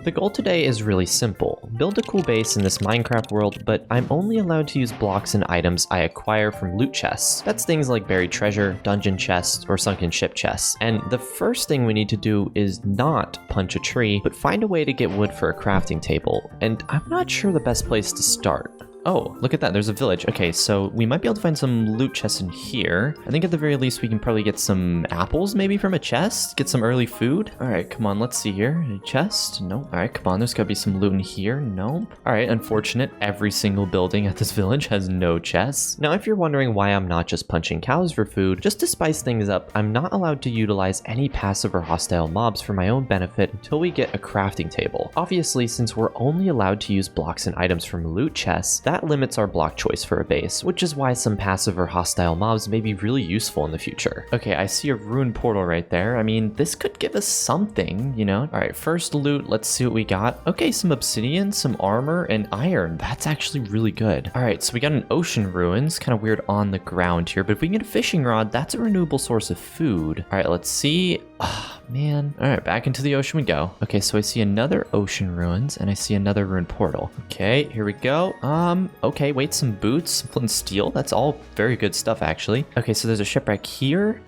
The goal today is really simple. Build a cool base in this Minecraft world, but I'm only allowed to use blocks and items I acquire from loot chests. That's things like buried treasure, dungeon chests, or sunken ship chests. And the first thing we need to do is not punch a tree, but find a way to get wood for a crafting table. And I'm not sure the best place to start. Oh, look at that, there's a village. Okay, so we might be able to find some loot chests in here. I think at the very least we can probably get some apples maybe from a chest, get some early food. All right, come on, let's see here. A chest? Nope. All right, come on, there's gotta be some loot in here. Nope. All right, unfortunate. Every single building at this village has no chests. Now, if you're wondering why I'm not just punching cows for food, just to spice things up, I'm not allowed to utilize any passive or hostile mobs for my own benefit until we get a crafting table. Obviously, since we're only allowed to use blocks and items from loot chests, that limits our block choice for a base, which is why some passive or hostile mobs may be really useful in the future. Okay, I see a ruined portal right there. I mean, this could give us something, you know? All right, first loot, let's see what we got. Okay, some obsidian, some armor, and iron. That's actually really good. All right, so we got an ocean ruins, kind of weird on the ground here, but if we can get a fishing rod, that's a renewable source of food. All right, let's see. Oh, man. All right, back into the ocean we go. Okay, so I see another ocean ruins, and I see another ruined portal. Okay, here we go. Okay, wait, some boots, some flint and steel. That's all very good stuff, actually. Okay, so there's a shipwreck here,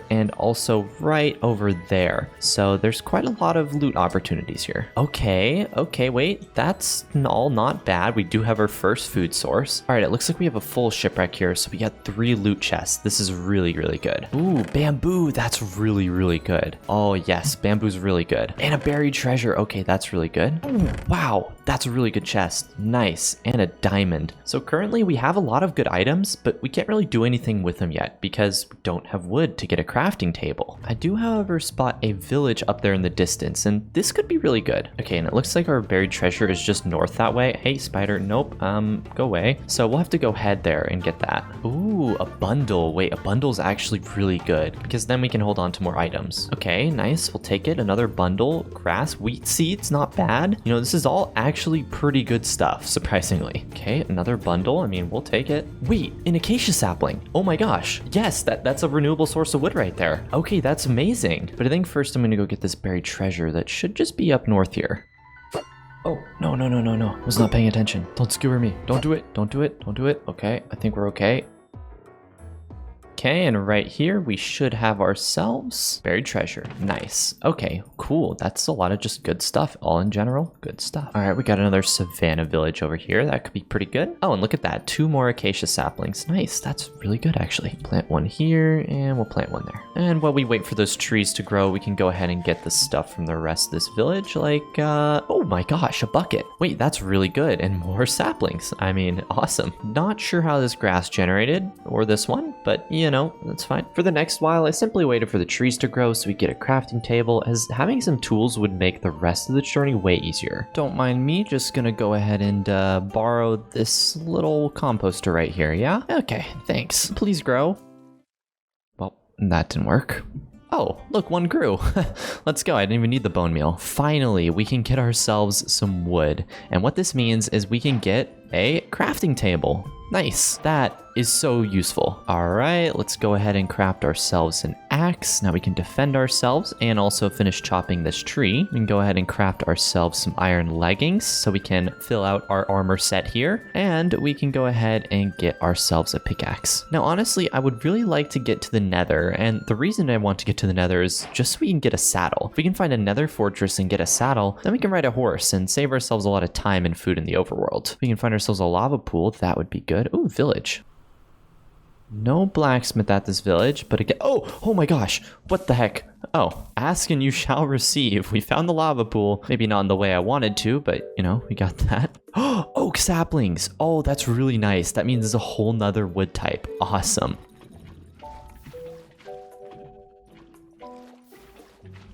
and also right over there. So there's quite a lot of loot opportunities here. Okay, wait, that's all not bad. We do have our first food source. All right, it looks like we have a full shipwreck here. So we got 3 loot chests. This is really, really good. Ooh, bamboo, that's really, really good. Oh yes, bamboo's really good. And a buried treasure. Okay, that's really good. Ooh, wow, that's a really good chest. Nice, and a diamond. So currently we have a lot of good items, but we can't really do anything with them yet because we don't have wood to get a crafting table. I do, however, spot a village up there in the distance, and this could be really good. Okay, and it looks like our buried treasure is just north that way. Hey, spider, nope, go away. So we'll have to go head there and get that. Ooh, a bundle. Wait, a bundle is actually really good because then we can hold on to more items. Okay, nice, we'll take it. Another bundle, grass, wheat seeds, not bad. You know, this is all actually pretty good stuff, surprisingly. Okay, another bundle. I mean, we'll take it. Wait, an acacia sapling. Oh my gosh. Yes, that's a renewable source of wood right there. Okay, that's amazing. But I think first I'm gonna go get this buried treasure that should just be up north here. Oh, no. Was not paying attention. Don't skewer me. Don't do it. Don't do it. Don't do it. Okay, I think we're okay. Okay, and right here we should have ourselves buried treasure. Nice. Okay, cool. That's a lot of just good stuff. All in general, good stuff. All right, we got another savanna village over here. That could be pretty good. Oh, and look at that. 2 more acacia saplings. Nice. That's really good, actually. Plant one here, and we'll plant one there. And while we wait for those trees to grow, we can go ahead and get the stuff from the rest of this village. Like, oh my gosh, a bucket. Wait, that's really good. And more saplings. I mean, awesome. Not sure how this grass generated, or this one, but you know, that's fine. For the next while, I simply waited for the trees to grow so we get a crafting table, as having some tools would make the rest of the journey way easier. Don't mind me, just gonna go ahead and borrow this little composter right here, yeah? Okay, thanks. Please grow. Well, that didn't work. Oh, look, one grew. Let's go. I didn't even need the bone meal. Finally, we can get ourselves some wood. And what this means is we can get a crafting table. Nice. That is so useful. All right, let's go ahead and craft ourselves an axe. Now we can defend ourselves and also finish chopping this tree. We can go ahead and craft ourselves some iron leggings so we can fill out our armor set here. And we can go ahead and get ourselves a pickaxe. Now, honestly, I would really like to get to the Nether. And the reason I want to get to the Nether is just so we can get a saddle. If we can find a Nether fortress and get a saddle, then we can ride a horse and save ourselves a lot of time and food in the overworld. If we can find ourselves a lava pool, that would be good. Ooh, village. No blacksmith at this village, but again, oh my gosh, what the heck? Oh, ask and you shall receive. We found the lava pool. Maybe not in the way I wanted to, but you know, we got that. Oak saplings. Oh, that's really nice. That means there's a whole nother wood type. Awesome.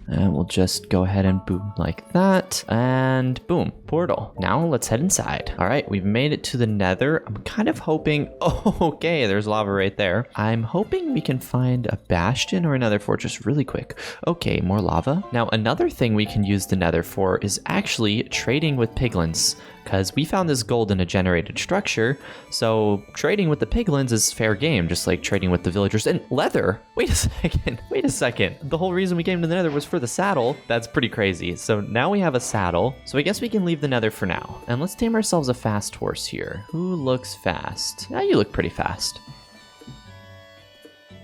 And we'll just go ahead and boom like that. And boom, portal. Now let's head inside. All right, we've made it to the Nether. I'm kind of hoping, oh, okay, there's lava right there. I'm hoping we can find a bastion or another fortress really quick. Okay, more lava. Now, another thing we can use the Nether for is actually trading with piglins, because we found this gold in a generated structure, so trading with the piglins is fair game, just like trading with the villagers. And leather! Wait a second. The whole reason we came to the Nether was for for the saddle. That's pretty crazy. So now we have a saddle. So I guess we can leave the Nether for now. And let's tame ourselves a fast horse here. Who looks fast? Yeah, you look pretty fast.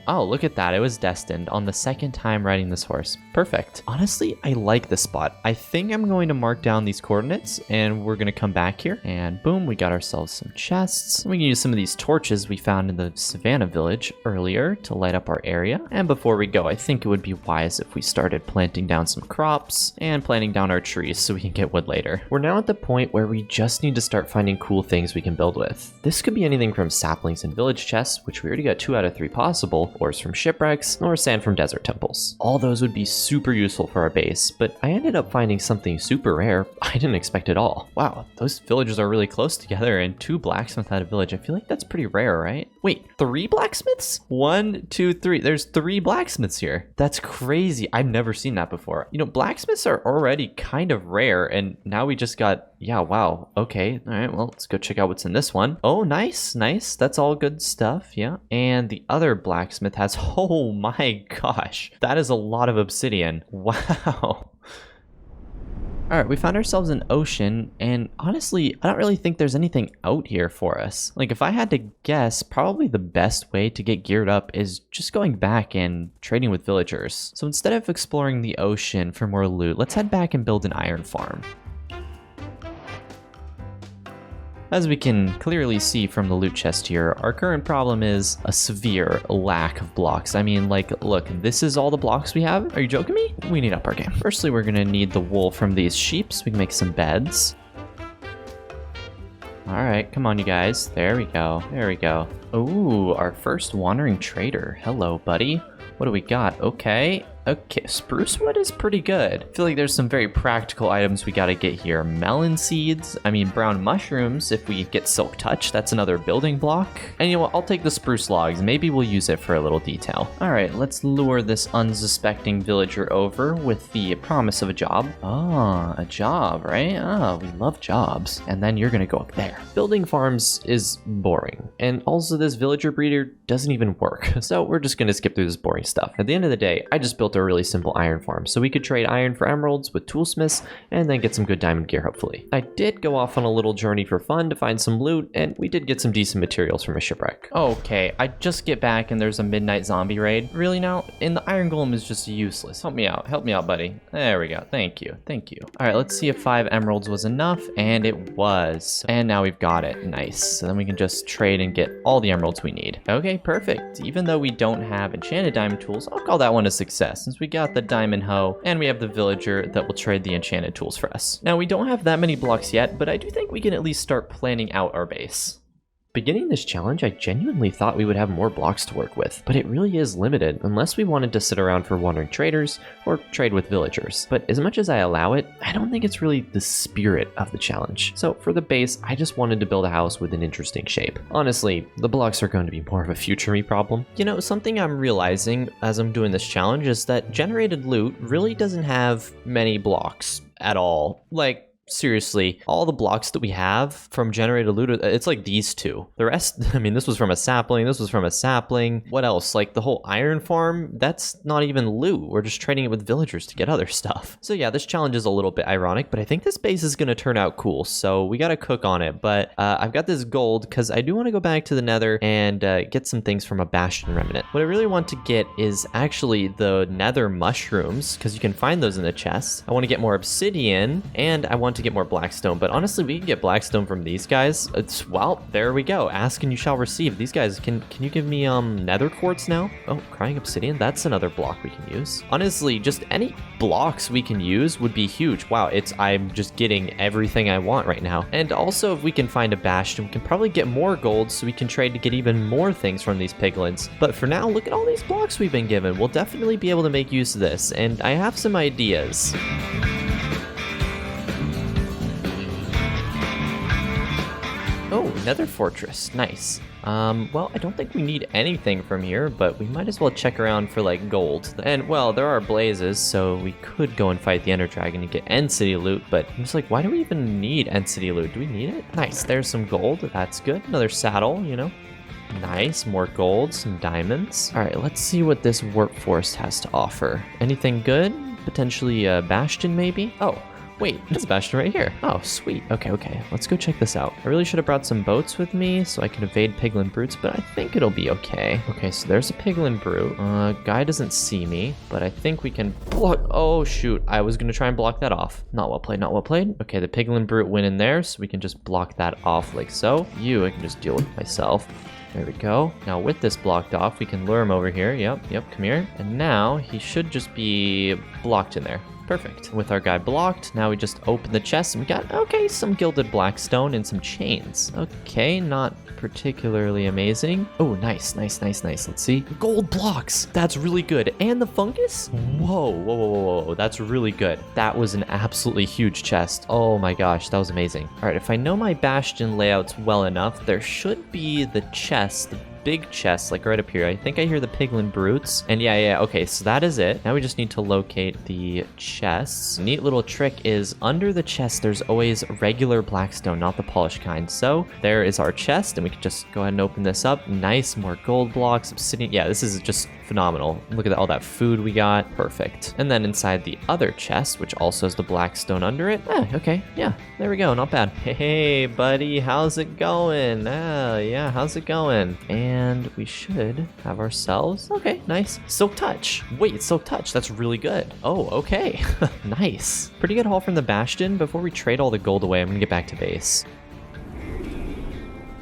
Oh, look at that. It was destined on the second time riding this horse. Perfect. Honestly, I like this spot. I think I'm going to mark down these coordinates and we're going to come back here and boom, we got ourselves some chests. We can use some of these torches we found in the Savannah village earlier to light up our area. And before we go, I think it would be wise if we started planting down some crops and planting down our trees so we can get wood later. We're now at the point where we just need to start finding cool things we can build with. This could be anything from saplings and village chests, which we already got 2 out of 3 possible, ores from shipwrecks, or sand from desert temples. All those would be super useful for our base, but I ended up finding something super rare I didn't expect at all. Wow, those villages are really close together and 2 blacksmiths at a village. I feel like that's pretty rare, right? Wait, 3 blacksmiths? 1, 2, 3. There's 3 blacksmiths here. That's crazy. I've never seen that before. You know, blacksmiths are already kind of rare, and now we just got, yeah, wow. Okay, all right, well, let's go check out what's in this one. Oh, nice, nice. That's all good stuff, yeah. And the other blacksmith has, oh my gosh, that is a lot of obsidian. Wow. All right, we found ourselves an ocean, and honestly, I don't really think there's anything out here for us. Like, if I had to guess, probably the best way to get geared up is just going back and trading with villagers. So instead of exploring the ocean for more loot, let's head back and build an iron farm. As we can clearly see from the loot chest here, our current problem is a severe lack of blocks. I mean, like, look, this is all the blocks we have? Are you joking me? We need up our game. Firstly, we're gonna need the wool from these sheep so we can make some beds. All right, come on, you guys. There we go. There we go. Ooh, our first wandering trader. Hello, buddy. What do we got? Okay. Okay, spruce wood is pretty good. I feel like there's some very practical items we gotta get here. Melon seeds, I mean brown mushrooms, if we get silk touch, that's another building block. And you know what, I'll take the spruce logs, maybe we'll use it for a little detail. All right, let's lure this unsuspecting villager over with the promise of a job. Ah, a job, right? Ah, we love jobs. And then you're gonna go up there. Building farms is boring. And also this villager breeder doesn't even work. So we're just gonna skip through this boring stuff. At the end of the day, I just built a really simple iron farm, so we could trade iron for emeralds with toolsmiths and then get some good diamond gear, hopefully. I did go off on a little journey for fun to find some loot, and we did get some decent materials from a shipwreck. Okay, I just get back and there's a midnight zombie raid. Really now? And the iron golem is just useless. Help me out, buddy. There we go. Thank you. All right, let's see if 5 emeralds was enough, and it was. And now we've got it. Nice. So then we can just trade and get all the emeralds we need. Okay, perfect. Even though we don't have enchanted diamond tools, I'll call that one a success, since we got the diamond hoe and we have the villager that will trade the enchanted tools for us. Now, we don't have that many blocks yet, but I do think we can at least start planning out our base. Beginning this challenge, I genuinely thought we would have more blocks to work with, but it really is limited unless we wanted to sit around for wandering traders or trade with villagers. But as much as I allow it, I don't think it's really the spirit of the challenge. So for the base, I just wanted to build a house with an interesting shape. Honestly, the blocks are going to be more of a future me problem. You know, something I'm realizing as I'm doing this challenge is that generated loot really doesn't have many blocks at all. Like, seriously, all the blocks that we have from generated loot, it's like these 2. The rest, I mean, this was from a sapling, this was from a sapling. What else? Like the whole iron farm, that's not even loot. We're just trading it with villagers to get other stuff. So yeah, this challenge is a little bit ironic, but I think this base is going to turn out cool. So we got to cook on it. But I've got this gold because I do want to go back to the Nether and get some things from a Bastion remnant. What I really want to get is actually the Nether mushrooms, because you can find those in the chests. I want to get more obsidian, and I want to get more blackstone, but honestly we can get blackstone from these guys. Well, there we go. Ask and you shall receive. These guys, can you give me nether quartz now? Oh, crying obsidian, that's another block we can use. Honestly, just any blocks we can use would be huge. Wow, I'm just getting everything I want right now. And also, if we can find a Bastion, we can probably get more gold so we can trade to get even more things from these piglins. But for now, look at all these blocks we've been given. We'll definitely be able to make use of this, and I have some ideas. Oh, Nether fortress. Nice. Well, I don't think we need anything from here, but we might as well check around for, like, gold. And, well, there are blazes, so we could go and fight the Ender Dragon and get End City loot, but I'm just like, why do we even need End City loot? Do we need it? Nice, there's some gold. That's good. Another saddle, you know. Nice, more gold, some diamonds. All right, let's see what this workforce has to offer. Anything good? Potentially a Bastion, maybe? Oh, wait, it's Bastion right here. Oh, sweet. Okay. Let's go check this out. I really should have brought some boats with me so I can evade piglin brutes, but I think it'll be okay. Okay, so there's a piglin brute. Guy doesn't see me, but I think we can block. Oh, shoot. I was going to try and block that off. Not well played, not well played. Okay, the piglin brute went in there, so we can just block that off like so. I can just deal with myself. There we go. Now with this blocked off, we can lure him over here. Yep, come here. And now he should just be blocked in there. Perfect. With our guy blocked, now we just open the chest and we got, okay, some gilded blackstone and some chains. Okay, not particularly amazing. Oh, nice. Let's see. Gold blocks. That's really good. And the fungus? Whoa. That's really good. That was an absolutely huge chest. Oh my gosh, that was amazing. All right, if I know my Bastion layouts well enough, there should be the chest, the big chest, like right up here. I think I hear the piglin brutes. And yeah, okay, so that is it. Now we just need to locate the chests. Neat little trick is under the chest, there's always regular blackstone, not the polished kind. So there is our chest, and we can just go ahead and open this up. Nice, more gold blocks, obsidian. Yeah, this is just phenomenal. Look at all that food we got. Perfect. And then inside the other chest, which also has the blackstone under it. Okay. Yeah, there we go. Not bad. Hey, buddy, how's it going? Yeah, how's it going? And we should have ourselves. Okay, nice. Silk touch. Wait, silk touch. That's really good. Oh, okay. Nice. Pretty good haul from the Bastion. Before we trade all the gold away, I'm gonna get back to base.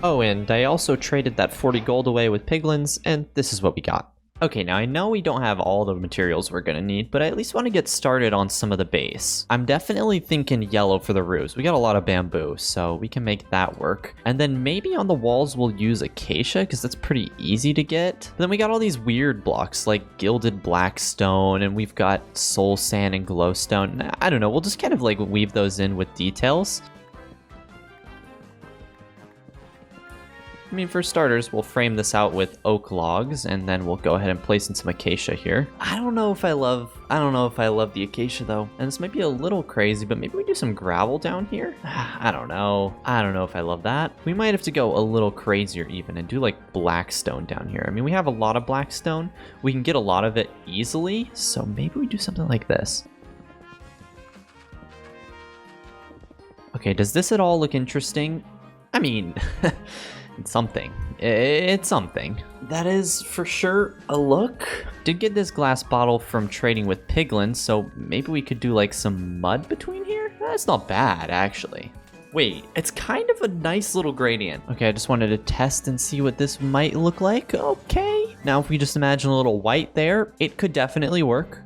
Oh, and I also traded that 40 gold away with piglins, and this is what we got. Okay, now I know we don't have all the materials we're gonna need, but I at least want to get started on some of the base. I'm definitely thinking yellow for the roofs. We got a lot of bamboo, so we can make that work. And then maybe on the walls we'll use acacia, because that's pretty easy to get. But then we got all these weird blocks, like gilded blackstone, and we've got soul sand and glowstone. I don't know, we'll just kind of like weave those in with details. I mean, for starters, we'll frame this out with oak logs, and then we'll go ahead and place in some acacia here. I don't know if I love the acacia though. And this might be a little crazy, but maybe we do some gravel down here? I don't know if I love that. We might have to go a little crazier even and do like blackstone down here. I mean, we have a lot of blackstone. We can get a lot of it easily, so maybe we do something like this. Okay, does this at all look interesting? I mean, it's something. It's something. That is for sure a look. Did get this glass bottle from trading with piglins, so maybe we could do like some mud between here? That's not bad, actually. Wait, it's kind of a nice little gradient. Okay, I just wanted to test and see what this might look like. Okay. Now, if we just imagine a little white there, it could definitely work.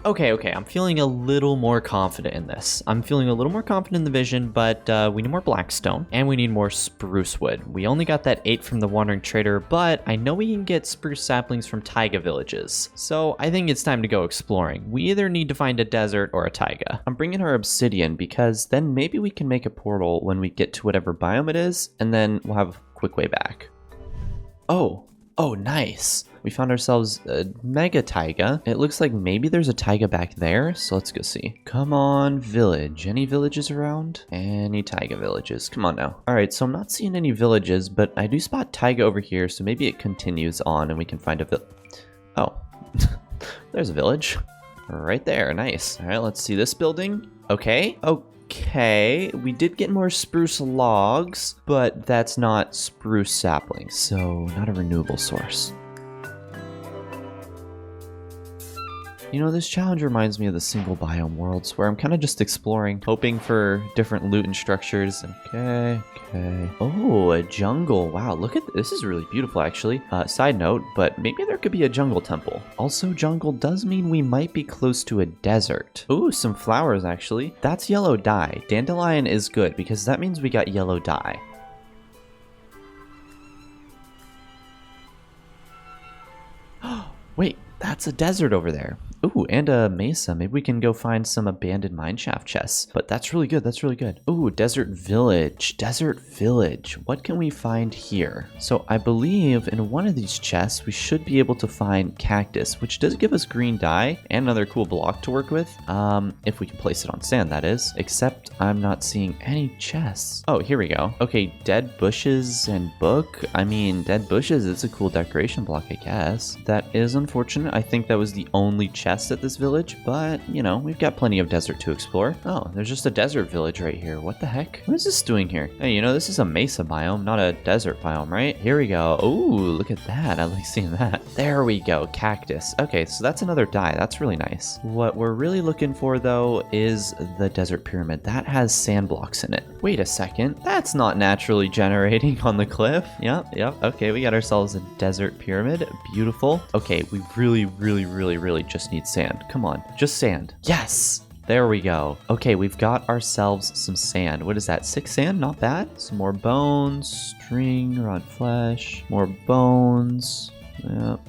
Okay, I'm feeling a little more confident in this. I'm feeling a little more confident in the vision, but we need more blackstone, and we need more spruce wood. We only got that 8 from the Wandering Trader, but I know we can get spruce saplings from taiga villages. So I think it's time to go exploring. We either need to find a desert or a taiga. I'm bringing our obsidian because then maybe we can make a portal when we get to whatever biome it is, and then we'll have a quick way back. Oh, nice. We found ourselves a mega taiga. It looks like maybe there's a taiga back there, so let's go see. Come on, village. Any villages around? Any taiga villages? Come on now. All right, so I'm not seeing any villages, but I do spot taiga over here, so maybe it continues on and we can find a village. Oh, there's a village right there. Nice. All right, let's see this building. Okay, we did get more spruce logs, but that's not spruce saplings, so not a renewable source. You know, this challenge reminds me of the single biome worlds, where I'm kind of just exploring, hoping for different loot and structures. Okay. Oh, a jungle. Wow, look at this. This is really beautiful, actually. Side note, but maybe there could be a jungle temple. Also, jungle does mean we might be close to a desert. Ooh, some flowers, actually. That's yellow dye. Dandelion is good, because that means we got yellow dye. Wait. That's a desert over there. Ooh, and a mesa. Maybe we can go find some abandoned mineshaft chests. But that's really good. That's really good. Ooh, desert village. Desert village. What can we find here? So I believe in one of these chests, we should be able to find cactus, which does give us green dye and another cool block to work with. If we can place it on sand, that is. Except I'm not seeing any chests. Oh, here we go. Okay, dead bushes and book. I mean, dead bushes, it's a cool decoration block, I guess. That is unfortunate. I think that was the only chest at this village, but you know, we've got plenty of desert to explore. Oh, there's just a desert village right here. What the heck? What is this doing here? Hey, you know, this is a mesa biome, not a desert biome, right? Here we go. Ooh, look at that. I like seeing that. There we go. Cactus. Okay, so that's another dye. That's really nice. What we're really looking for though is the desert pyramid. That has sand blocks in it. Wait a second. That's not naturally generating on the cliff. Yep. Okay, we got ourselves a desert pyramid. Beautiful. Okay, we really just need sand. Come on, just sand. Yes, there we go. Okay, we've got ourselves some sand. What is that? 6 sand? Not bad. Some more bones, string, raw flesh, more bones. Yep.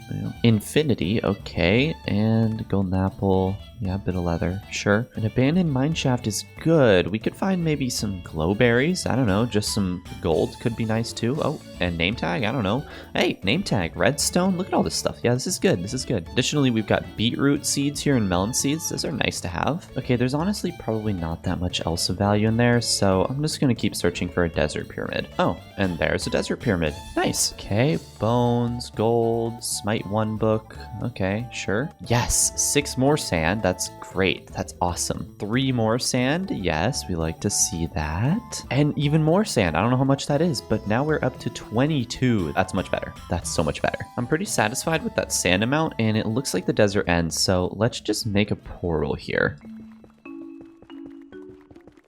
Infinity, okay, and golden apple. Yeah, a bit of leather. Sure. An abandoned mineshaft is good. We could find maybe some glowberries. I don't know. Just some gold could be nice too. Oh, and name tag. I don't know. Hey, name tag. Redstone. Look at all this stuff. Yeah, this is good. This is good. Additionally, we've got beetroot seeds here and melon seeds. Those are nice to have. Okay, there's honestly probably not that much else of value in there, so I'm just going to keep searching for a desert pyramid. Oh, and there's a desert pyramid. Nice. Okay, bones, gold, smite 1 book. Okay, sure. Yes, 6 more sand. That's great. That's awesome. 3 more sand. Yes, we like to see that. And even more sand. I don't know how much that is, but now we're up to 22. That's much better. That's so much better. I'm pretty satisfied with that sand amount, and it looks like the desert ends, so let's just make a portal here.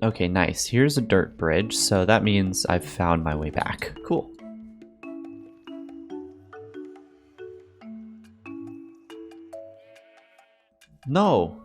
Okay, nice. Here's a dirt bridge, so that means I've found my way back. Cool. No.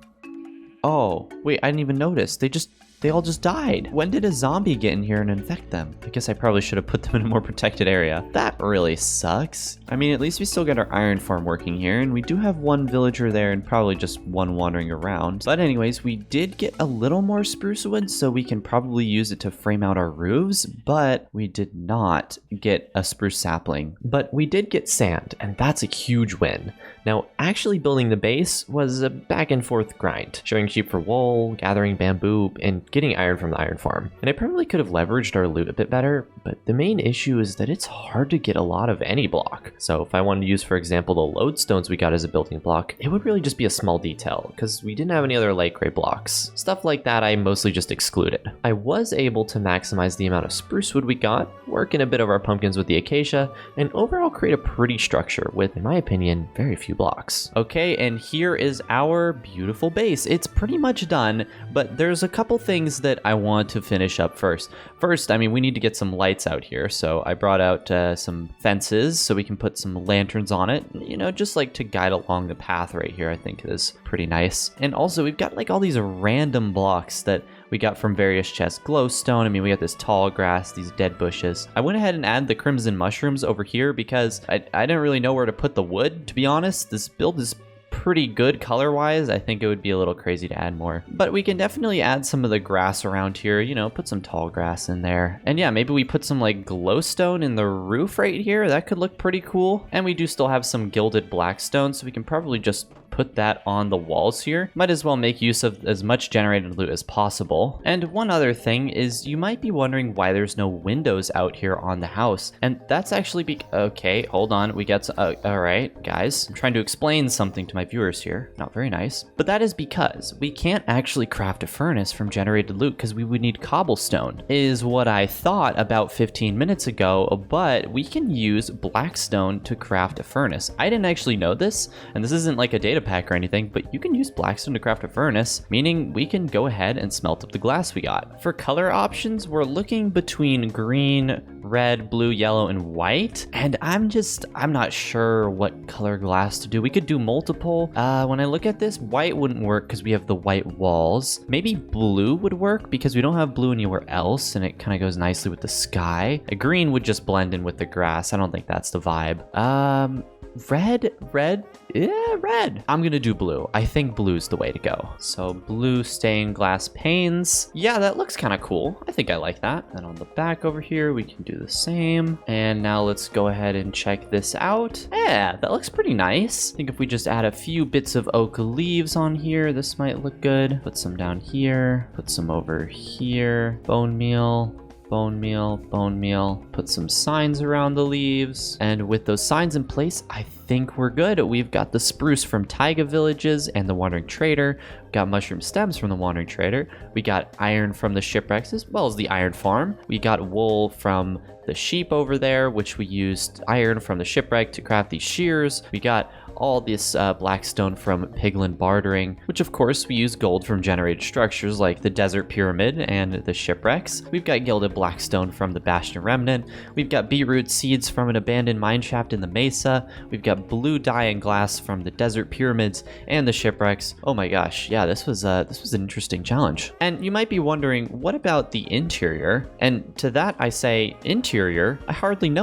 Oh, wait, I didn't even notice. They all just died. When did a zombie get in here and infect them? I guess I probably should have put them in a more protected area. That really sucks. I mean, at least we still got our iron farm working here, and we do have 1 villager there and probably just 1 wandering around. But anyways, we did get a little more spruce wood, so we can probably use it to frame out our roofs, but we did not get a spruce sapling. But we did get sand, and that's a huge win. Now, actually building the base was a back and forth grind, showing sheep for wool, gathering bamboo, and getting iron from the iron farm. And I probably could have leveraged our loot a bit better, but the main issue is that it's hard to get a lot of any block. So if I wanted to use, for example, the lodestones we got as a building block, it would really just be a small detail, because we didn't have any other light gray blocks. Stuff like that I mostly just excluded. I was able to maximize the amount of spruce wood we got, work in a bit of our pumpkins with the acacia, and overall create a pretty structure with, in my opinion, very few blocks. Okay, and here is our beautiful base. It's pretty much done, but there's a couple things that I want to finish up first. First, I mean, we need to get some lights out here, so I brought out some fences so we can put some lanterns on it, you know, just like to guide along the path right here. I think is pretty nice. And also, we've got like all these random blocks that we got from various chests. Glowstone, I mean, we got this tall grass, these dead bushes. I went ahead and added the crimson mushrooms over here because I didn't really know where to put the wood, to be honest. This build is pretty good color-wise. I think it would be a little crazy to add more. But we can definitely add some of the grass around here, you know, put some tall grass in there. And yeah, maybe we put some like glowstone in the roof right here. That could look pretty cool. And we do still have some gilded blackstone, so we can probably just put that on the walls here. Might as well make use of as much generated loot as possible. And one other thing is you might be wondering why there's no windows out here on the house. And that's actually okay, hold on. We got all right, guys. I'm trying to explain something to my viewers here. Not very nice. But that is because we can't actually craft a furnace from generated loot because we would need cobblestone, is what I thought about 15 minutes ago, but we can use blackstone to craft a furnace. I didn't actually know this, and this isn't like a data pack or anything, but you can use blackstone to craft a furnace, meaning we can go ahead and smelt up the glass we got. For color options, we're looking between green, red, blue, yellow, and white, and I'm not sure what color glass to do. We could do multiple. When I look at this, white wouldn't work because we have the white walls. Maybe blue would work because we don't have blue anywhere else, and it kind of goes nicely with the sky. A green would just blend in with the grass. I don't think that's the vibe. Red. Yeah, red. I'm gonna do blue. I think blue's the way to go. So blue stained glass panes. Yeah, that looks kind of cool. I think I like that. And on the back over here, we can do the same. And now let's go ahead and check this out. Yeah, that looks pretty nice. I think if we just add a few bits of oak leaves on here, this might look good. Put some down here, put some over here. Bone meal. Bone meal, put some signs around the leaves. And with those signs in place, I think we're good. We've got the spruce from Taiga Villages and the Wandering Trader. We've got mushroom stems from the Wandering Trader. We got iron from the shipwrecks as well as the iron farm. We got wool from the sheep over there, which we used iron from the shipwreck to craft these shears. We got all this blackstone from piglin bartering, which of course we use gold from generated structures like the desert pyramid and the shipwrecks. We've got gilded blackstone from the Bastion remnant. We've got beetroot seeds from an abandoned mineshaft in the mesa. We've got blue dye and glass from the desert pyramids and the shipwrecks. Oh my gosh, yeah, this was an interesting challenge. And you might be wondering, what about the interior? And to that I say, interior, I hardly know